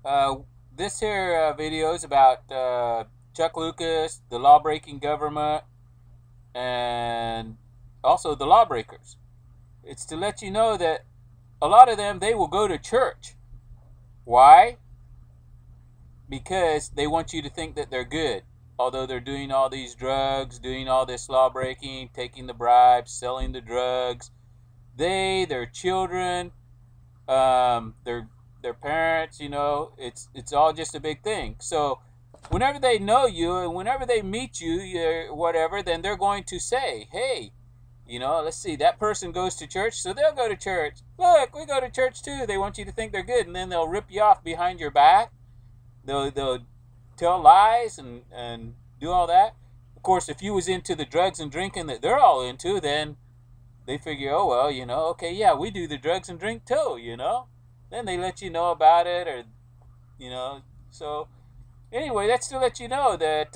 Uh, this here video is about Chuck Lucas, the law-breaking government, and also the lawbreakers. It's to let you know that a lot of them, they will go to church. Why? Because they want you to think that they're good. Although they're doing all these drugs, doing all this law-breaking, taking the bribes, selling the drugs, their children, their parents, it's all just a big thing. So whenever they know you and whenever they meet you, whatever, then they're going to say, hey, let's see, that person goes to church, so they'll go to church. Look, we go to church too. They want you to think they're good, and then they'll rip you off behind your back. They'll tell lies and do all that. Of course, if you was into the drugs and drinking that they're all into, then they figure, oh, well, okay, yeah, we do the drugs and drink too, Then they let you know about it, or, so anyway, that's to let you know that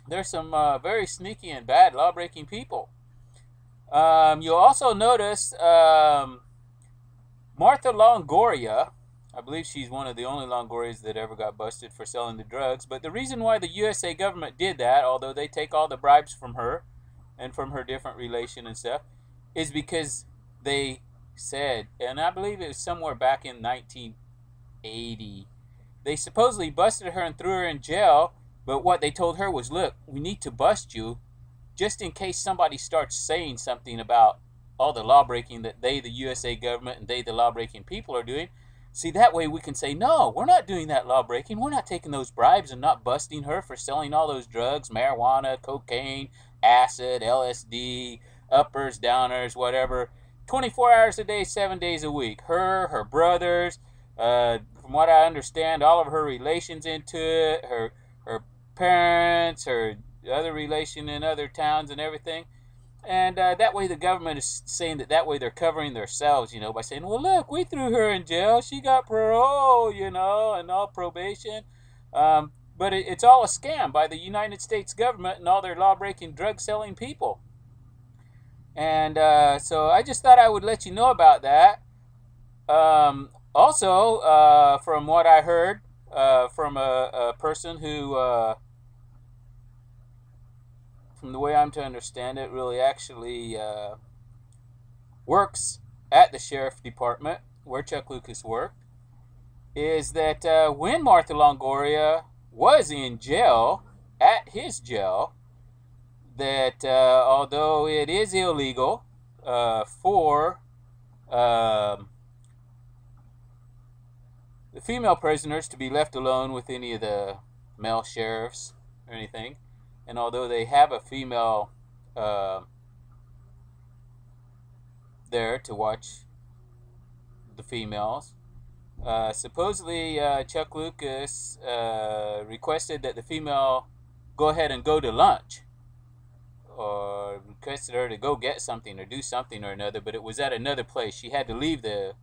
there's some very sneaky and bad law-breaking people. You'll also notice Martha Longoria. I believe she's one of the only Longorias that ever got busted for selling the drugs. But the reason why the USA government did that, although they take all the bribes from her and from her different relation and stuff, is because they said, and I believe it was somewhere back in 1980, they supposedly busted her and threw her in jail. But what they told her was, look, we need to bust you just in case somebody starts saying something about all the law-breaking that they, the USA government, and they, the law-breaking people, are doing. See, that way we can say, no, we're not doing that law-breaking. We're not taking those bribes and not busting her for selling all those drugs, marijuana, cocaine, acid, LSD, uppers, downers, whatever, 24 hours a day, 7 days a week. Her brothers, from what I understand, all of her relations into it, her parents, her other relation in other towns and everything. And that way the government is saying that way they're covering themselves, by saying, well, look, we threw her in jail. She got parole, and all probation. But it's all a scam by the United States government and all their law-breaking, drug-selling people. And so I just thought I would let you know about that. Also, from what I heard from a person who, from the way I'm to understand it, really actually works at the sheriff department where Chuck Lucas worked, is that when Martha Longoria was in jail, at his jail, that although it is illegal for the female prisoners to be left alone with any of the male sheriffs or anything, and although they have a female there to watch the females, supposedly Chuck Lucas requested that the female go ahead and go to lunch, or requested her to go get something or do something or another, but it was at another place. She had to leave the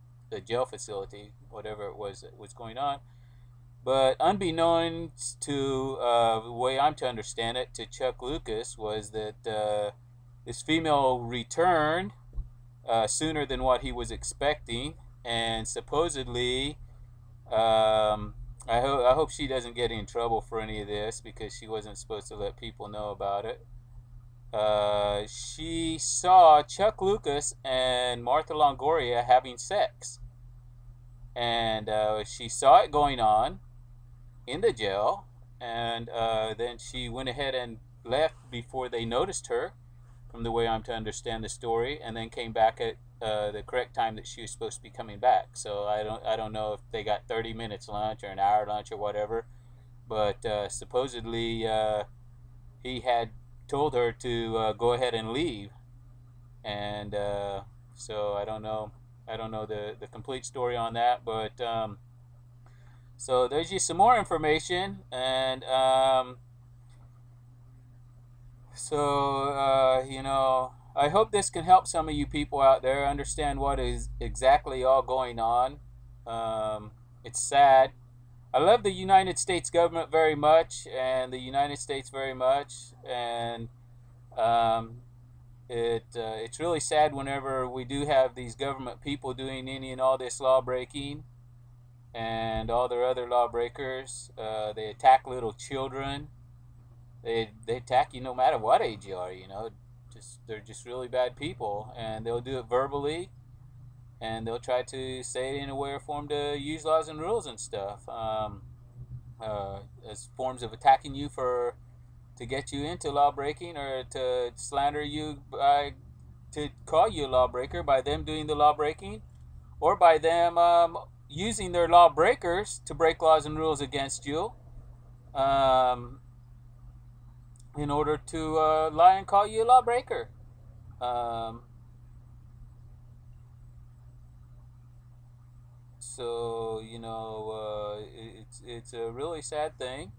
jail facility, whatever it was that was going on. But unbeknownst to the way I'm to understand it, to Chuck Lucas, was that this female returned sooner than what he was expecting, and supposedly, I hope she doesn't get in trouble for any of this, because she wasn't supposed to let people know about it. She saw Chuck Lucas and Martha Longoria having sex, and she saw it going on in the jail, and then she went ahead and left before they noticed her, from the way I'm to understand the story, and then came back at the correct time that she was supposed to be coming back. So I don't know if they got 30 minutes lunch or an hour lunch or whatever, but supposedly he had told her to go ahead and leave, and so I don't know the complete story on that, but so there's just some more information, and I hope this can help some of you people out there understand what is exactly all going on. It's sad. I love the United States government very much, and the United States very much, and it's really sad whenever we do have these government people doing any and all this law breaking. and all their other lawbreakers. They attack little children. They attack you no matter what age you are. They're just really bad people, and they'll do it verbally, and they'll try to say it in a way or form to use laws and rules and stuff as forms of attacking you to get you into lawbreaking, or to slander you to call you a lawbreaker by them doing the lawbreaking, or by them using their lawbreakers to break laws and rules against you in order to lie and call you a lawbreaker. So it's a really sad thing.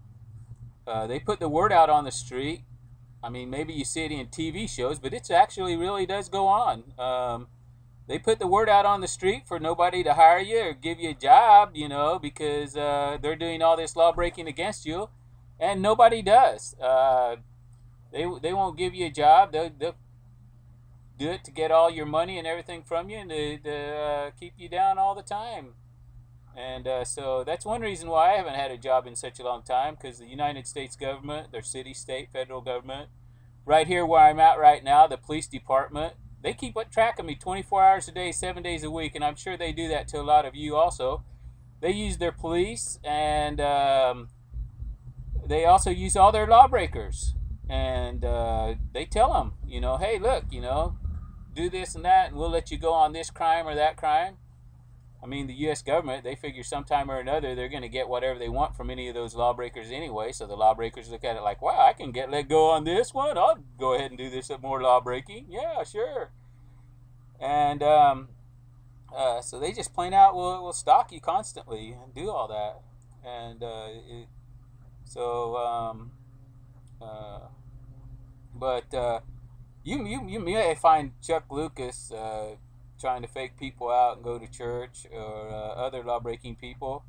They put the word out on the street. I mean, maybe you see it in TV shows, but it actually really does go on. They put the word out on the street for nobody to hire you or give you a job, because they're doing all this law breaking against you, and nobody does. They won't give you a job. They'll do it to get all your money and everything from you, and to keep you down all the time. And so that's one reason why I haven't had a job in such a long time, because the United States government, their city, state, federal government, right here where I'm at right now, the police department, they keep track of me 24 hours a day, 7 days a week, and I'm sure they do that to a lot of you also. They use their police, and they also use all their lawbreakers. And they tell them, hey, look, do this and that, and we'll let you go on this crime or that crime. I mean, the U.S. government, they figure sometime or another they're going to get whatever they want from any of those lawbreakers anyway. So the lawbreakers look at it like, wow, I can let go on this one. I'll go ahead and do this more lawbreaking. Yeah, sure. And so they just plain out will stalk you constantly and do all that. And you may find Chuck Lucas trying to fake people out and go to church, or other law-breaking people.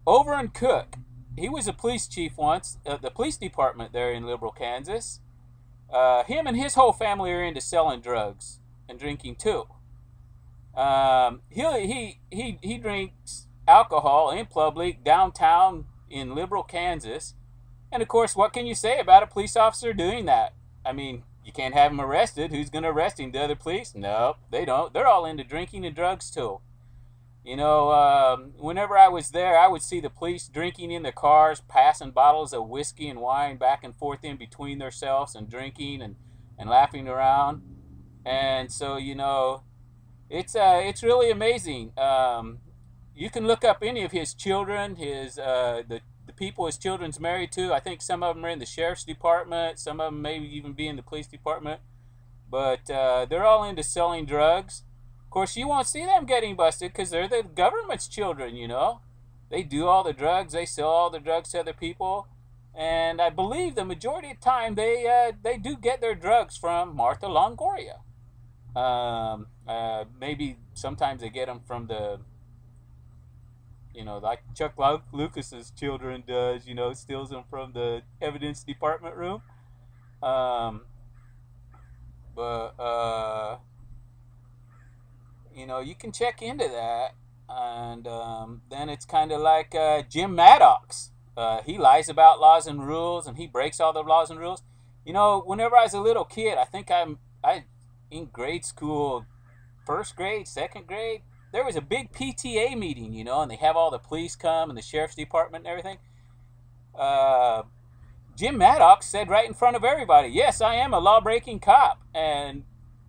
Overand Cook, he was a police chief once at the police department there in Liberal, Kansas. Him and his whole family are into selling drugs and drinking too. He drinks alcohol in public downtown in Liberal, Kansas. And of course, what can you say about a police officer doing that? I mean, you can't have him arrested. Who's going to arrest him? The other police? No, they don't. They're all into drinking and drugs too. Whenever I was there, I would see the police drinking in their cars, passing bottles of whiskey and wine back and forth in between themselves, and drinking and laughing around. And so, it's really amazing. You can look up any of his children, the people his children's married to. I think some of them are in the sheriff's department. Some of them maybe even be in the police department. But they're all into selling drugs. Of course, you won't see them getting busted because they're the government's children, They do all the drugs. They sell all the drugs to other people. And I believe the majority of the time they do get their drugs from Martha Longoria. Maybe sometimes they get them from the, like Chuck Lucas's children does, steals them from the evidence department room. You can check into that. And then it's kind of like Jim Maddox. He lies about laws and rules, and he breaks all the laws and rules. Whenever I was a little kid, I think I in grade school, first grade, second grade, there was a big PTA meeting, and they have all the police come and the sheriff's department and everything. Jim Maddox said right in front of everybody, yes, I am a law-breaking cop, and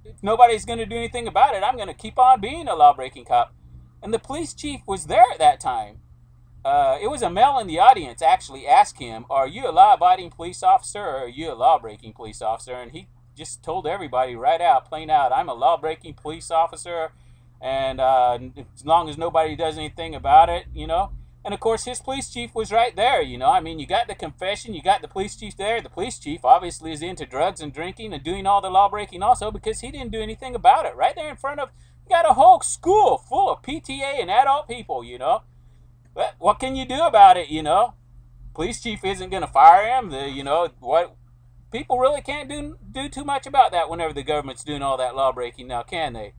if nobody's going to do anything about it, I'm going to keep on being a law-breaking cop. And the police chief was there at that time. It was a male in the audience actually asked him, are you a law-abiding police officer, or are you a law-breaking police officer? And he just told everybody right out, plain out, I'm a law-breaking police officer, and as long as nobody does anything about it, And of course, his police chief was right there, I mean, you got the confession, you got the police chief there. The police chief obviously is into drugs and drinking and doing all the law-breaking also, because he didn't do anything about it. Right there in front of, you got a whole school full of PTA and adult people, But what can you do about it, Police chief isn't going to fire him. What people really can't do too much about that whenever the government's doing all that law breaking now, can they?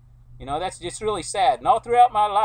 That's just really sad. And all throughout my life,